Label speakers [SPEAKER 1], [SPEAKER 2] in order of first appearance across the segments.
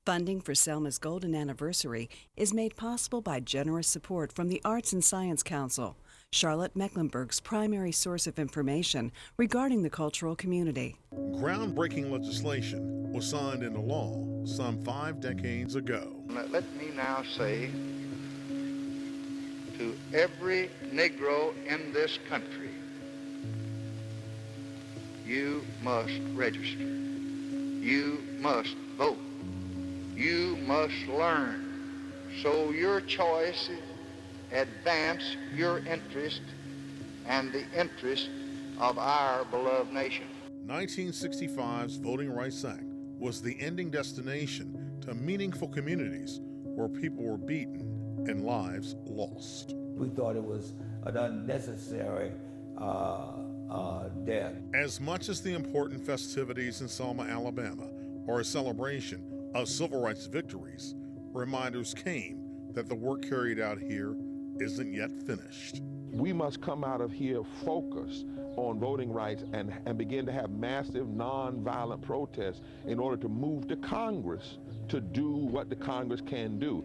[SPEAKER 1] Funding for Selma's Golden Anniversary is made possible by generous support from the Arts and Science Council, Charlotte Mecklenburg's primary source of information regarding the cultural community.
[SPEAKER 2] Groundbreaking legislation was signed into law some 5 decades ago.
[SPEAKER 3] Let me now say to every Negro in this country, you must register. You must vote. You must learn so your choices advance your interest and the interest of our beloved nation.
[SPEAKER 2] 1965's Voting Rights Act was the ending destination to meaningful communities where people were beaten and lives lost.
[SPEAKER 4] We thought it was an unnecessary death.
[SPEAKER 2] As much as the important festivities in Selma, Alabama, are a celebration of civil rights victories, reminders came that the work carried out here isn't yet finished.
[SPEAKER 5] We must come out of here focused on voting rights and begin to have massive nonviolent protests in order to move the Congress to do what the Congress can do.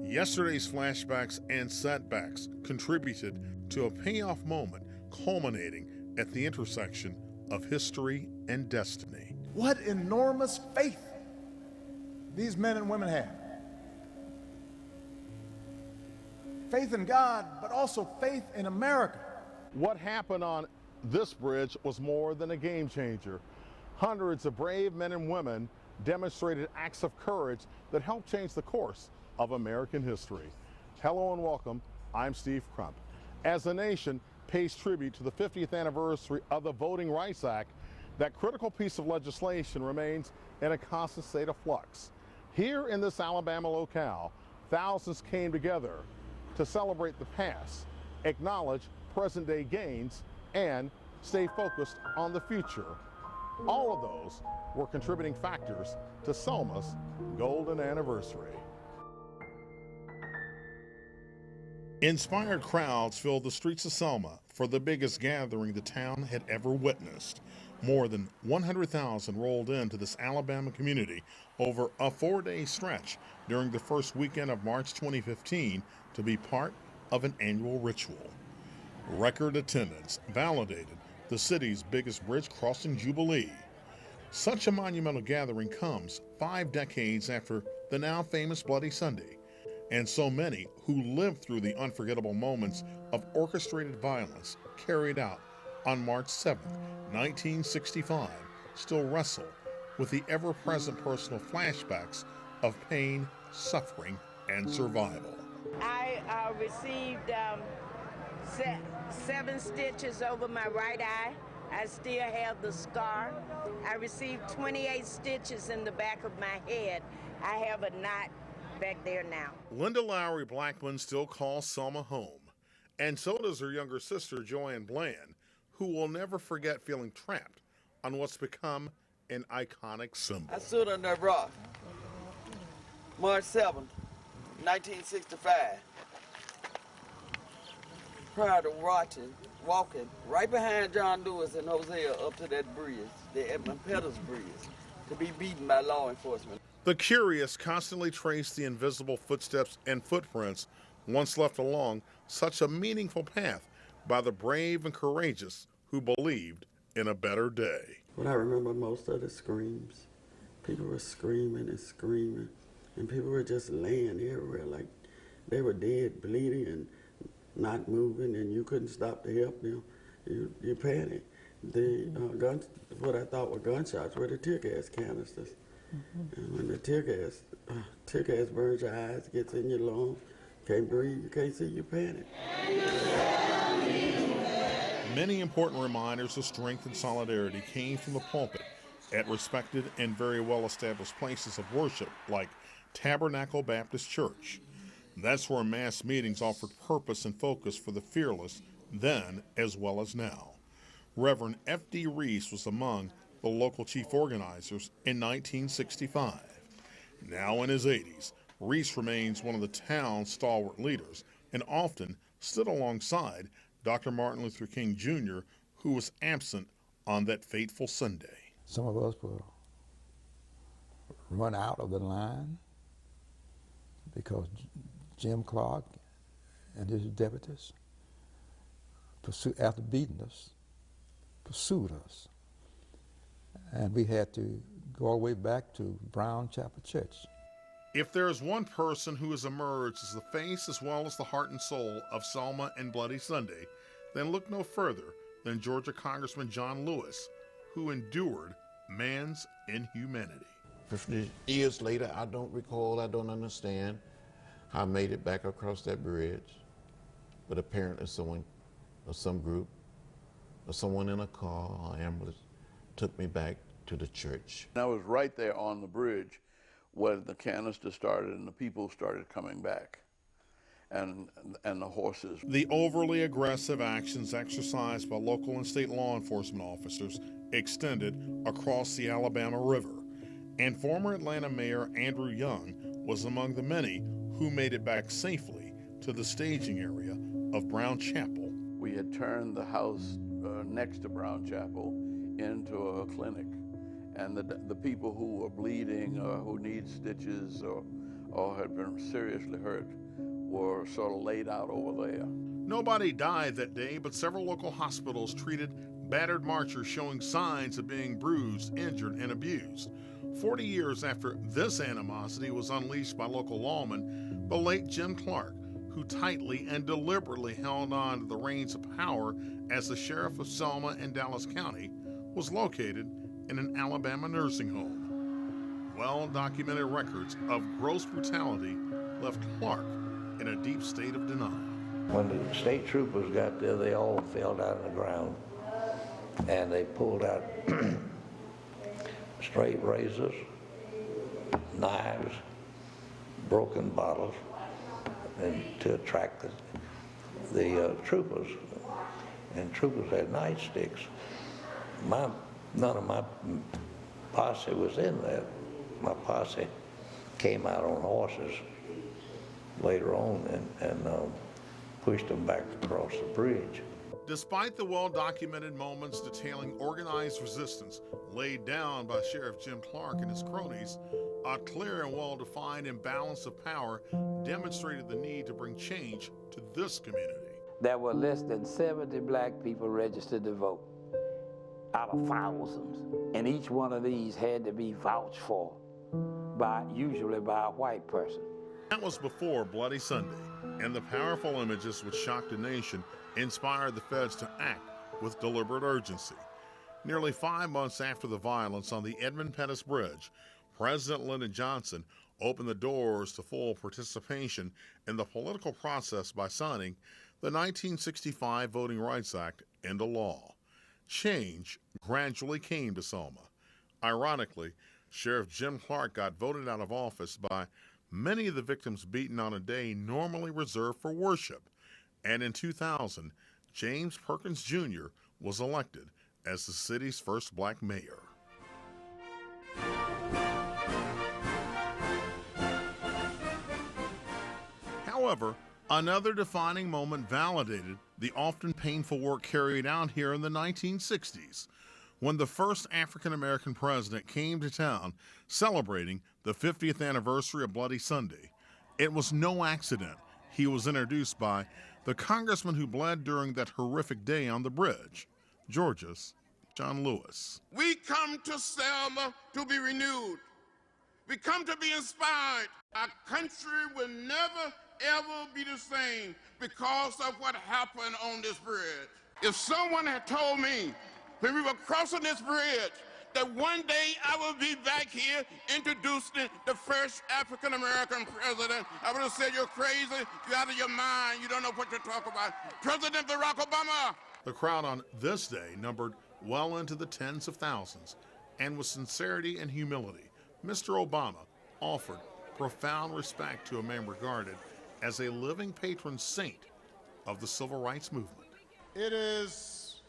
[SPEAKER 2] Yesterday's flashbacks and setbacks contributed to a payoff moment culminating at the intersection of history and destiny.
[SPEAKER 6] What enormous faith these men and women have. Faith in God, but also faith in America.
[SPEAKER 7] What happened on this bridge was more than a game changer. Hundreds of brave men and women demonstrated acts of courage that helped change the course of American history. Hello and welcome, I'm Steve Crump. As the nation pays tribute to the 50th anniversary of the Voting Rights Act, that critical piece of legislation remains in a constant state of flux. Here in this Alabama locale, thousands came together to celebrate the past, acknowledge present-day gains, and stay focused on the future. All of those were contributing factors to Selma's golden anniversary.
[SPEAKER 2] Inspired crowds filled the streets of Selma for the biggest gathering the town had ever witnessed. More than 100,000 rolled into this Alabama community over a 4-day stretch during the first weekend of March 2015 to be part of an annual ritual. Record attendance validated the city's biggest bridge crossing jubilee. Such a monumental gathering comes 5 decades after the now famous Bloody Sunday, and so many who lived through the unforgettable moments of orchestrated violence carried out on March 7, 1965, still wrestle with the ever-present personal flashbacks of pain, suffering, and survival.
[SPEAKER 8] I received 7 stitches over my right eye. I still have the scar. I received 28 stitches in the back of my head. I have a knot back there now.
[SPEAKER 2] Linda Lowry Blackman still calls Selma home, and so does her younger sister, Joanne Bland, who will never forget feeling trapped on what's become an iconic symbol.
[SPEAKER 9] I stood on that rock, March 7th, 1965. Prior to walking right behind John Lewis and Hosea up to that bridge, the Edmund Pettus Bridge, to be beaten by law enforcement.
[SPEAKER 2] The curious constantly trace the invisible footsteps and footprints once left along such a meaningful path by the brave and courageous who believed in a better day.
[SPEAKER 10] What I remember most of the screams. People were screaming and screaming, and people were just laying everywhere like they were dead, bleeding, and not moving, and you couldn't stop to help them. You panicked. The what I thought were gunshots were the tear gas canisters. And when the tear gas burns your eyes, gets in your lungs, can't breathe, you can't see, you panic.
[SPEAKER 2] Many important reminders of strength and solidarity came from the pulpit at respected and very well-established places of worship like Tabernacle Baptist Church. That's where mass meetings offered purpose and focus for the fearless then as well as now. Reverend F.D. Reese was among the local chief organizers in 1965. Now in his 80s, Reese remains one of the town's stalwart leaders and often stood alongside Dr. Martin Luther King Jr., who was absent on that fateful Sunday.
[SPEAKER 11] Some of us were
[SPEAKER 4] run out of the line because Jim Clark and his deputies, after beating us, pursued us. And we had to go all the way back to Brown Chapel Church.
[SPEAKER 2] If there is one person who has emerged as the face as well as the heart and soul of Selma and Bloody Sunday, then look no further than Georgia Congressman John Lewis, who endured man's inhumanity.
[SPEAKER 11] 50 years later, I don't recall, I don't understand how I made it back across that bridge, but apparently someone or some group or someone in a car or ambulance took me back to the church.
[SPEAKER 12] I was right there on the bridge where the canister started and the people started coming back, and the horses.
[SPEAKER 2] The overly aggressive actions exercised by local and state law enforcement officers extended across the Alabama River, and former Atlanta Mayor Andrew Young was among the many who made it back safely to the staging area of Brown Chapel.
[SPEAKER 12] We had turned the house next to Brown Chapel into a clinic, and the people who were bleeding or who need stitches or had been seriously hurt were sort of laid out over there.
[SPEAKER 2] Nobody died that day, but several local hospitals treated battered marchers showing signs of being bruised, injured, and abused. 40 years after this animosity was unleashed by local lawmen, the late Jim Clark, who tightly and deliberately held on to the reins of power as the sheriff of Selma and Dallas County, was located in an Alabama nursing home. Well-documented records of gross brutality left Clark in a deep state of denial.
[SPEAKER 4] When the state troopers got there, they all fell down on the ground, and they pulled out straight razors, knives, broken bottles, and to attract the troopers. And troopers had nightsticks. None of my posse was in that. My posse came out on horses later on and pushed them back across the bridge.
[SPEAKER 2] Despite the well-documented moments detailing organized resistance laid down by Sheriff Jim Clark and his cronies, a clear and well-defined imbalance of power demonstrated the need to bring change to this community.
[SPEAKER 13] There were less than 70 black people registered to vote out of thousands, and each one of these had to be vouched for usually by a white person.
[SPEAKER 2] That was before Bloody Sunday, and the powerful images which shocked the nation inspired the feds to act with deliberate urgency. Nearly 5 months after the violence on the Edmund Pettus Bridge, President Lyndon Johnson opened the doors to full participation in the political process by signing the 1965 Voting Rights Act into law. Change gradually came to Selma. Ironically, Sheriff Jim Clark got voted out of office by many of the victims beaten on a day normally reserved for worship. And in 2000, James Perkins Jr. was elected as the city's first black mayor. However, another defining moment validated the often painful work carried out here in the 1960s, when the first African-American president came to town celebrating the 50th anniversary of Bloody Sunday. It was no accident he was introduced by the congressman who bled during that horrific day on the bridge, Georgia's John Lewis.
[SPEAKER 14] We come to Selma to be renewed. We come to be inspired. Our country will never, ever be the same because of what happened on this bridge. If someone had told me when we were crossing this bridge that one day I will be back here introducing the first African-American president, I would have said, you're crazy, you're out of your mind, you don't know what you're talking about. President Barack Obama.
[SPEAKER 2] The crowd on this day numbered well into the tens of thousands, and with sincerity and humility, Mr. Obama offered profound respect to a man regarded as a living patron saint of the civil rights movement.
[SPEAKER 6] It is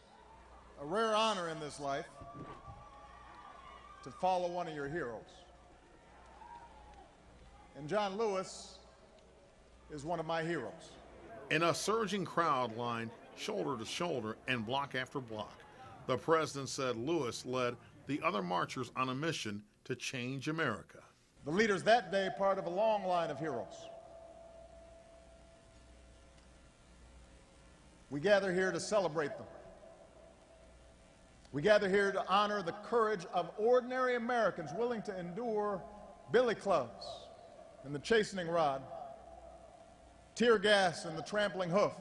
[SPEAKER 6] a rare honor in this life to follow one of your heroes. And John Lewis is one of my heroes.
[SPEAKER 2] In a surging crowd lined shoulder to shoulder and block after block, the president said Lewis led the other marchers on a mission to change America.
[SPEAKER 6] The leaders that day, part of a long line of heroes. We gather here to celebrate them. We gather here to honor the courage of ordinary Americans willing to endure billy clubs and the chastening rod, tear gas and the trampling hoof.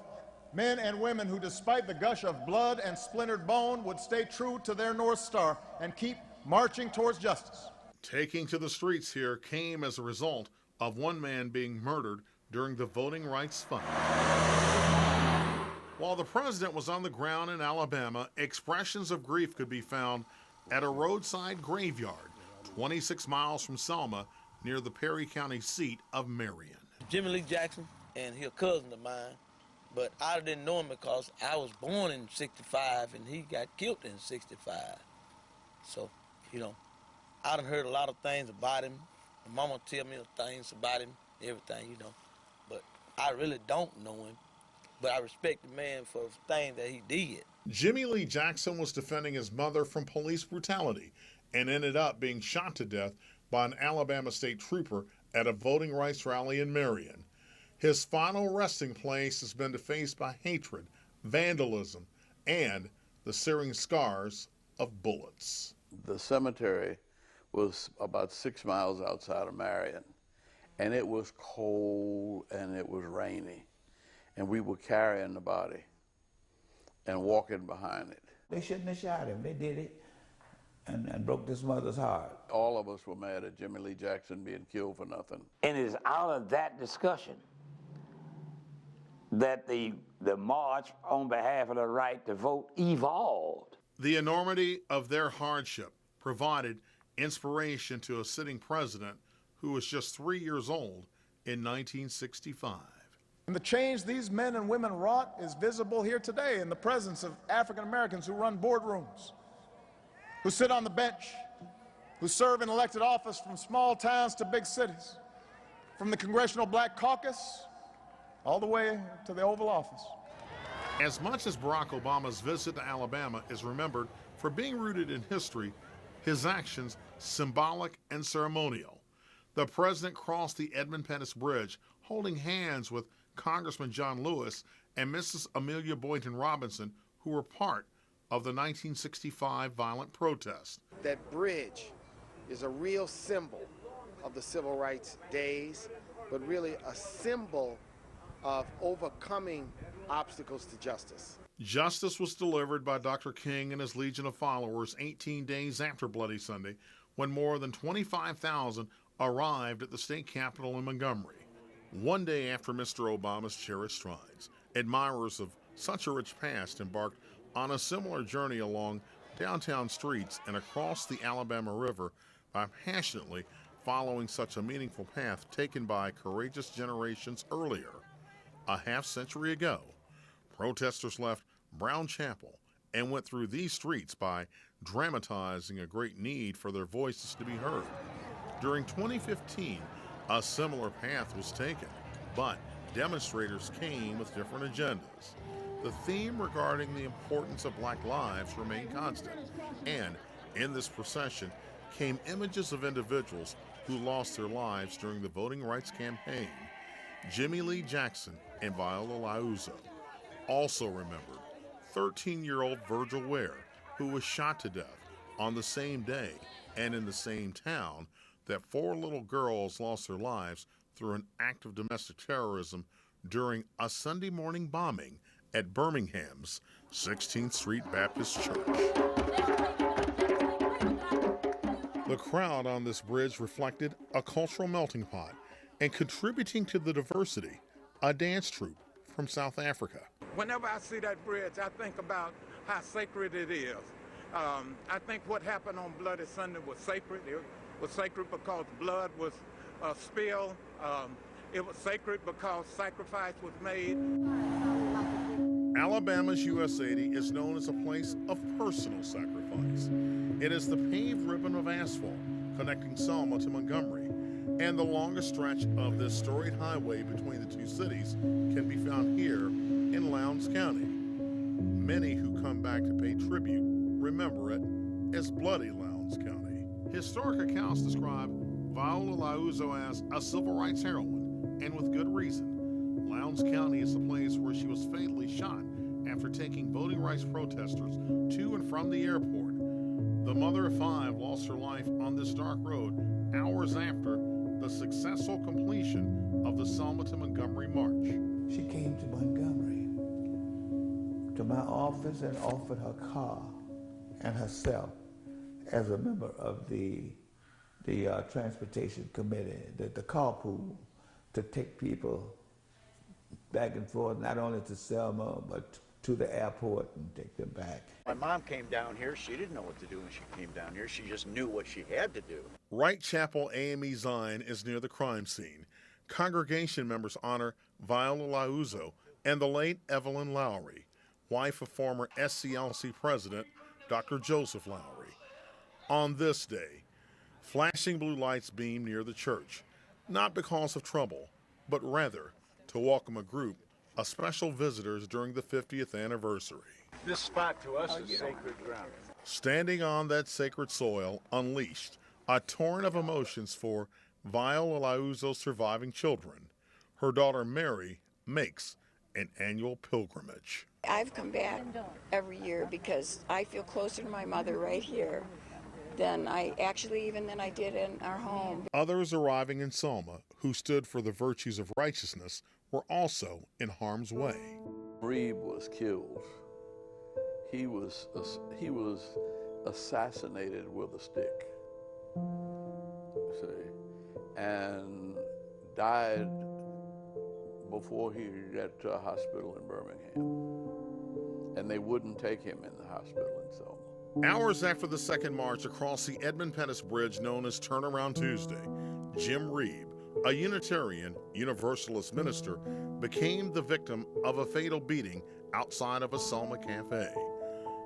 [SPEAKER 6] Men and women who, despite the gush of blood and splintered bone, would stay true to their North Star and keep marching towards justice.
[SPEAKER 2] Taking to the streets here came as a result of one man being murdered during the voting rights fight. While the president was on the ground in Alabama, expressions of grief could be found at a roadside graveyard 26 miles from Selma near the Perry County seat of Marion.
[SPEAKER 15] Jimmy Lee Jackson, and he's a cousin of mine, but I didn't know him because I was born in 65 and he got killed in 65. So, I done heard a lot of things about him. My mama tell me things about him, everything, but I really don't know him. But I respect the man for the thing that he did.
[SPEAKER 2] Jimmy Lee Jackson was defending his mother from police brutality and ended up being shot to death by an Alabama state trooper at a voting rights rally in Marion. His final resting place has been defaced by hatred, vandalism, and the searing scars of bullets.
[SPEAKER 12] The cemetery was about 6 miles outside of Marion, and it was cold and it was rainy. And we were carrying the body and walking behind it.
[SPEAKER 16] They shouldn't have shot him. They did it and broke this mother's heart.
[SPEAKER 12] All of us were mad at Jimmy Lee Jackson being killed for nothing.
[SPEAKER 13] And it is out of that discussion that the march on behalf of the right to vote evolved.
[SPEAKER 2] The enormity of their hardship provided inspiration to a sitting president who was just 3 years old in 1965.
[SPEAKER 6] And the change these men and women wrought is visible here today in the presence of African Americans who run boardrooms, who sit on the bench, who serve in elected office from small towns to big cities, from the Congressional Black Caucus all the way to the Oval Office.
[SPEAKER 2] As much as Barack Obama's visit to Alabama is remembered for being rooted in history, his actions symbolic and ceremonial. The president crossed the Edmund Pettus Bridge holding hands with Congressman John Lewis and Mrs. Amelia Boynton Robinson, who were part of the 1965 violent protest.
[SPEAKER 17] That bridge is a real symbol of the civil rights days, but really a symbol of overcoming obstacles to justice.
[SPEAKER 2] Justice was delivered by Dr. King and his legion of followers 18 days after Bloody Sunday, when more than 25,000 arrived at the state capitol in Montgomery. One day after Mr. Obama's cherished strides, admirers of such a rich past embarked on a similar journey along downtown streets and across the Alabama River by passionately following such a meaningful path taken by courageous generations earlier. A half-century ago, protesters left Brown Chapel and went through these streets by dramatizing a great need for their voices to be heard. During 2015, a similar path was taken, but demonstrators came with different agendas. The theme regarding the importance of black lives remained constant, and in this procession came images of individuals who lost their lives during the voting rights campaign. Jimmy Lee Jackson and Viola Liuzzo. Also remembered 13-year-old Virgil Ware, who was shot to death on the same day and in the same town that 4 little girls lost their lives through an act of domestic terrorism during a Sunday morning bombing at Birmingham's 16th Street Baptist Church. The crowd on this bridge reflected a cultural melting pot and contributing to the diversity, a dance troupe from South Africa.
[SPEAKER 18] Whenever I see that bridge, I think about how sacred it is. I think what happened on Bloody Sunday was sacred. It was sacred because blood was spilled. It was sacred because sacrifice was made.
[SPEAKER 2] Alabama's US 80 is known as a place of personal sacrifice. It is the paved ribbon of asphalt connecting Selma to Montgomery, and the longest stretch of this storied highway between the two cities can be found here in Lowndes County. Many who come back to pay tribute remember it as Bloody Lowndes County. Historic accounts describe Viola Liuzzo as a civil rights heroine, and with good reason. Lowndes County is the place where she was fatally shot after taking voting rights protesters to and from the airport. The mother of 5 lost her life on this dark road hours after the successful completion of the Selma to Montgomery march.
[SPEAKER 16] She came to Montgomery, to my office, and offered her car and herself as a member of the transportation committee, the carpool, to take people back and forth, not only to Selma, but to the airport and take them back.
[SPEAKER 19] My mom came down here. She didn't know what to do when she came down here. She just knew what she had to do.
[SPEAKER 2] Wright Chapel AME Zion is near the crime scene. Congregation members honor Viola Liuzzo and the late Evelyn Lowry, wife of former SCLC president Dr. Joseph Lowry. On this day, flashing blue lights beam near the church, not because of trouble, but rather to welcome a group of special visitors during the 50th anniversary.
[SPEAKER 19] This spot to us is sacred ground.
[SPEAKER 2] Standing on that sacred soil, unleashed a torrent of emotions for Viola Liuzzo's surviving children. Her daughter Mary makes an annual pilgrimage.
[SPEAKER 20] I've come back every year because I feel closer to my mother right here than I did in our home.
[SPEAKER 2] Others arriving in Selma who stood for the virtues of righteousness were also in harm's way.
[SPEAKER 12] Reeb was killed. He was assassinated with a stick, see, and died before he got to a hospital in Birmingham. And they wouldn't take him in the hospital in Selma.
[SPEAKER 2] Hours after the second march across the Edmund Pettus Bridge known as Turnaround Tuesday, Jim Reeb, a Unitarian Universalist minister, became the victim of a fatal beating outside of a Selma cafe.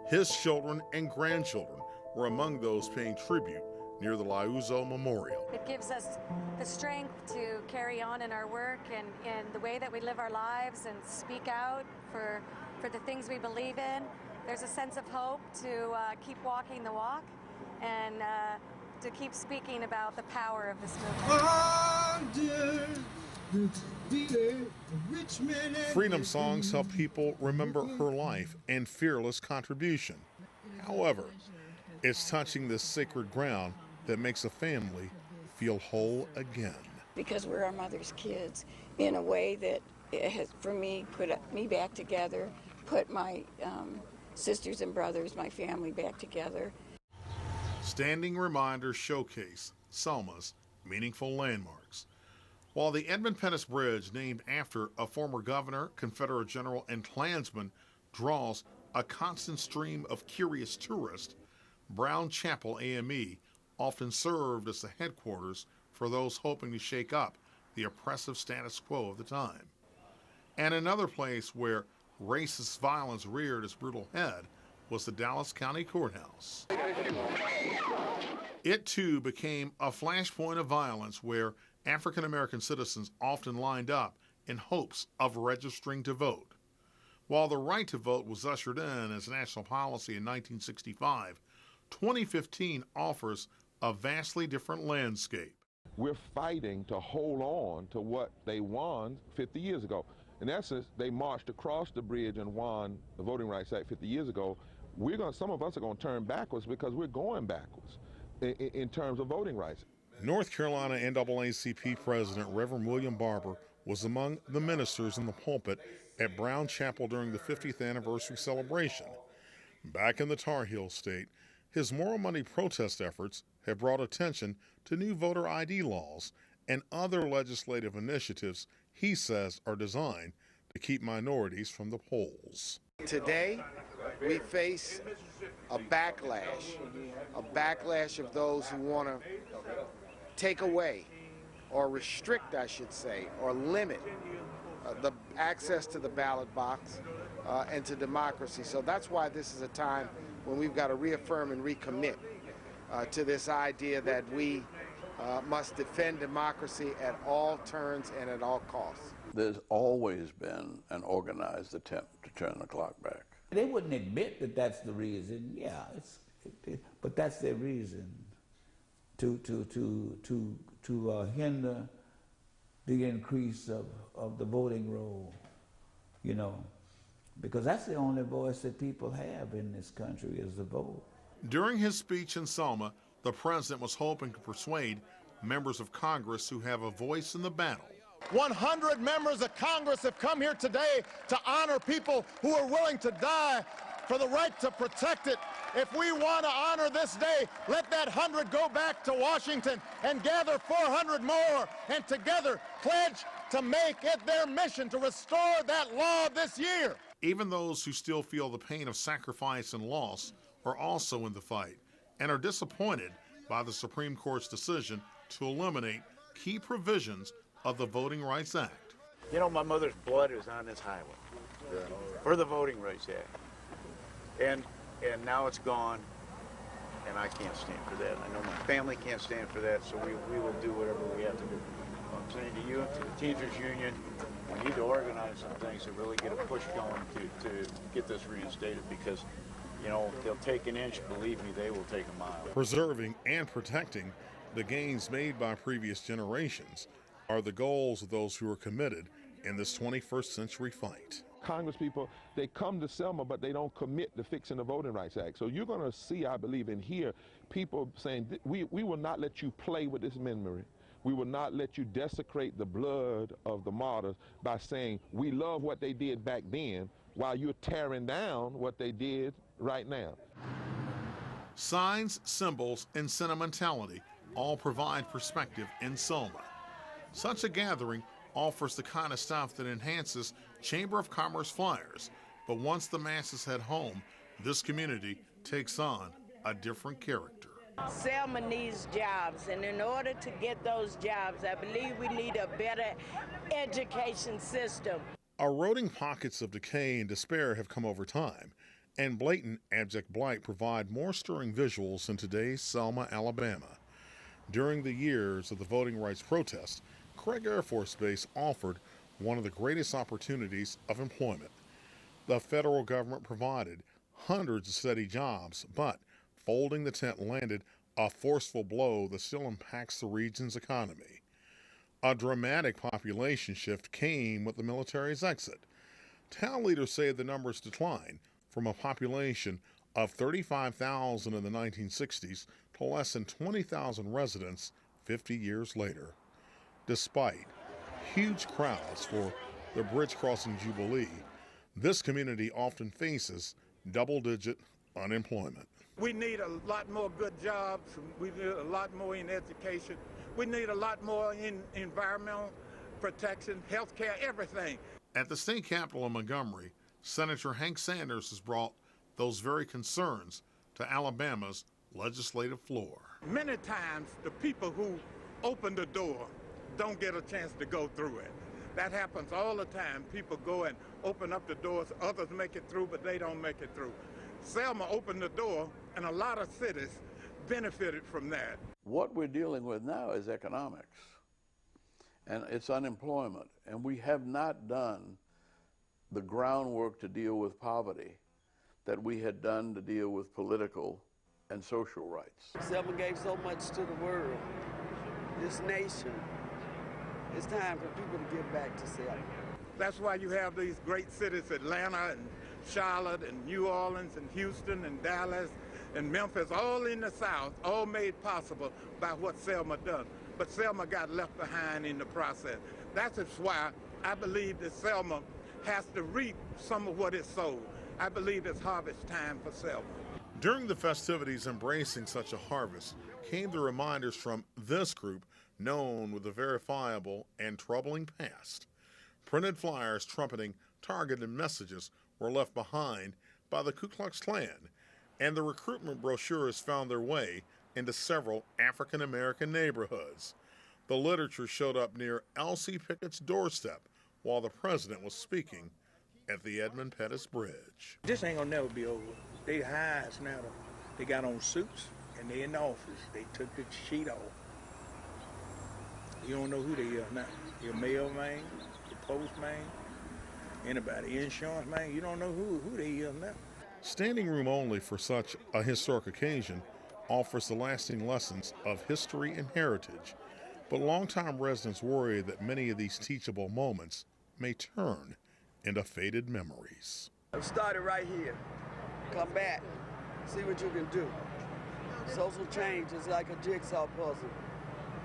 [SPEAKER 2] His children and grandchildren were among those paying tribute near the Liuzzo Memorial.
[SPEAKER 21] It gives us the strength to carry on in our work and in the way that we live our lives and speak out for the things we believe in. There's a sense of hope to keep walking the walk and to keep speaking about the power of this movement.
[SPEAKER 2] Freedom songs help people remember her life and fearless contribution. However, it's touching this sacred ground that makes a family feel whole again.
[SPEAKER 20] Because we're our mother's kids in a way that it has, for me, put me back together, put my sisters and brothers, my family back together.
[SPEAKER 2] Standing reminders showcase Selma's meaningful landmarks. While the Edmund Pettus Bridge, named after a former governor, Confederate general, and Klansman, draws a constant stream of curious tourists, Brown Chapel AME often served as the headquarters for those hoping to shake up the oppressive status quo of the time. And another place where racist violence reared its brutal head was the Dallas County Courthouse. It too became a flashpoint of violence where African American citizens often lined up in hopes of registering to vote. While the right to vote was ushered in as national policy in 1965, 2015 offers a vastly different landscape.
[SPEAKER 5] We're fighting to hold on to what they won 50 years ago. In essence, they marched across the bridge and won the Voting Rights Act 50 years ago. Some of us are going to turn backwards because we're going backwards in terms of voting rights.
[SPEAKER 2] North Carolina NAACP President Reverend William Barber was among the ministers in the pulpit at Brown Chapel during the 50th anniversary celebration. Back in the Tar Heel state, his Moral Money protest efforts have brought attention to new voter ID laws and other legislative initiatives he says are designed to keep minorities from the polls.
[SPEAKER 17] Today, we face a backlash of those who want to take away or restrict, I should say, or limit the access to the ballot box and to democracy. So that's why this is a time when we've got to reaffirm and recommit to this idea that we must defend democracy at all turns and at all costs.
[SPEAKER 12] There's always been an organized attempt to turn the clock back.
[SPEAKER 16] They wouldn't admit that that's the reason, but that's their reason to hinder the increase of the voting roll, you know, because that's the only voice that people have in this country is the vote.
[SPEAKER 2] During his speech in Selma, the president was hoping to persuade members of Congress who have a voice in the battle.
[SPEAKER 6] 100 members of Congress have come here today to honor people who are willing to die for the right to protect it. If we want to honor this day, let that 100 go back to Washington and gather 400 more, and together pledge to make it their mission to restore that law this year.
[SPEAKER 2] Even those who still feel the pain of sacrifice and loss are also in the fight and are disappointed by the Supreme Court's decision to eliminate key provisions of the Voting Rights Act.
[SPEAKER 19] You know, my mother's blood is on this highway for the Voting Rights Act. And now it's gone, and I can't stand for that. I know my family can't stand for that, so we will do whatever we have to do. I'm saying to you, to the Teamsters Union, we need to organize some things to really get a push going to get this reinstated, because, you know, they'll take an inch, believe me, they will take a mile.
[SPEAKER 2] Preserving and protecting the gains made by previous generations are the goals of those who are committed in this 21st century fight.
[SPEAKER 5] Congress people, they come to Selma, but they don't commit to fixing the Voting Rights Act. So you're going to see, I believe, and hear people saying, we will not let you play with this memory. We will not let you desecrate the blood of the martyrs by saying we love what they did back then while you're tearing down what they did right now.
[SPEAKER 2] Signs, symbols, and sentimentality all provide perspective in Selma. Such a gathering offers the kind of stuff that enhances Chamber of Commerce flyers, but once the masses head home, this community takes on a different character.
[SPEAKER 8] Selma needs jobs, and in order to get those jobs, I believe we need a better education system.
[SPEAKER 2] Eroding pockets of decay and despair have come over time, and blatant abject blight provide more stirring visuals in today's Selma, Alabama. During the years of the voting rights protest, Craig Air Force Base offered one of the greatest opportunities of employment. The federal government provided hundreds of steady jobs, but folding the tent landed a forceful blow that still impacts the region's economy. A dramatic population shift came with the military's exit. Town leaders say the numbers declined from a population of 35,000 in the 1960s to less than 20,000 residents 50 years later. Despite huge crowds for the Bridge Crossing Jubilee, this community often faces double-digit unemployment.
[SPEAKER 18] We need a lot more good jobs. We need a lot more in education. We need a lot more in environmental protection, health care, everything.
[SPEAKER 2] At the state capitol in Montgomery, Senator Hank Sanders has brought those very concerns to Alabama's legislative floor.
[SPEAKER 18] Many times, the people who open the door don't get a chance to go through it. That happens all the time. People go and open up the doors, others make it through, but they don't make it through. Selma opened the door, and a lot of cities benefited from that.
[SPEAKER 12] What we're dealing with now is economics, and it's unemployment, and we have not done the groundwork to deal with poverty that we had done to deal with political and social rights.
[SPEAKER 9] Selma gave so much to the world, this nation. It's time for people to give back to Selma.
[SPEAKER 18] That's why you have these great cities, Atlanta and Charlotte and New Orleans and Houston and Dallas and Memphis, all in the South, all made possible by what Selma done. But Selma got left behind in the process. That's why I believe that Selma has to reap some of what it sowed. I believe it's harvest time for Selma.
[SPEAKER 2] During the festivities embracing such a harvest came the reminders from this group known with a verifiable and troubling past. Printed flyers trumpeting targeted messages were left behind by the Ku Klux Klan, and the recruitment brochures found their way into several African-American neighborhoods. The literature showed up near Elsie Pickett's doorstep while the president was speaking at the Edmund Pettus Bridge.
[SPEAKER 1] This ain't gonna never be over. They hides now. They got on suits and they in the office. They took the sheet off. You don't know who they are now. Your mailman, your postman, anybody, insurance man, you don't know who they are now.
[SPEAKER 2] Standing room only for such a historic occasion offers the lasting lessons of history and heritage. But longtime residents worry that many of these teachable moments may turn into faded memories.
[SPEAKER 9] I've started right here. Come back, see what you can do. Social change is like a jigsaw puzzle.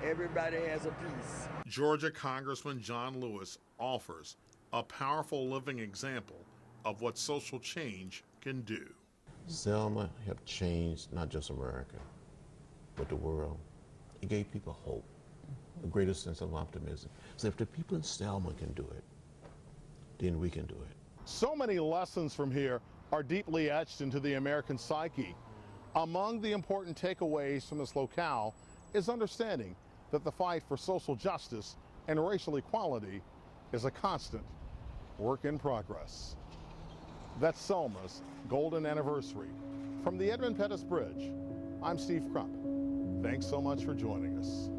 [SPEAKER 9] Everybody has a piece.
[SPEAKER 2] Georgia Congressman John Lewis offers a powerful living example of what social change can do.
[SPEAKER 11] Selma helped change not just America, but the world. It gave people hope, a greater sense of optimism. So if the people in Selma can do it, then we can do it.
[SPEAKER 7] So many lessons from here are deeply etched into the American psyche. Among the important takeaways from this locale is understanding that the fight for social justice and racial equality is a constant work in progress. That's Selma's golden anniversary. From the Edmund Pettus Bridge, I'm Steve Crump. Thanks so much for joining us.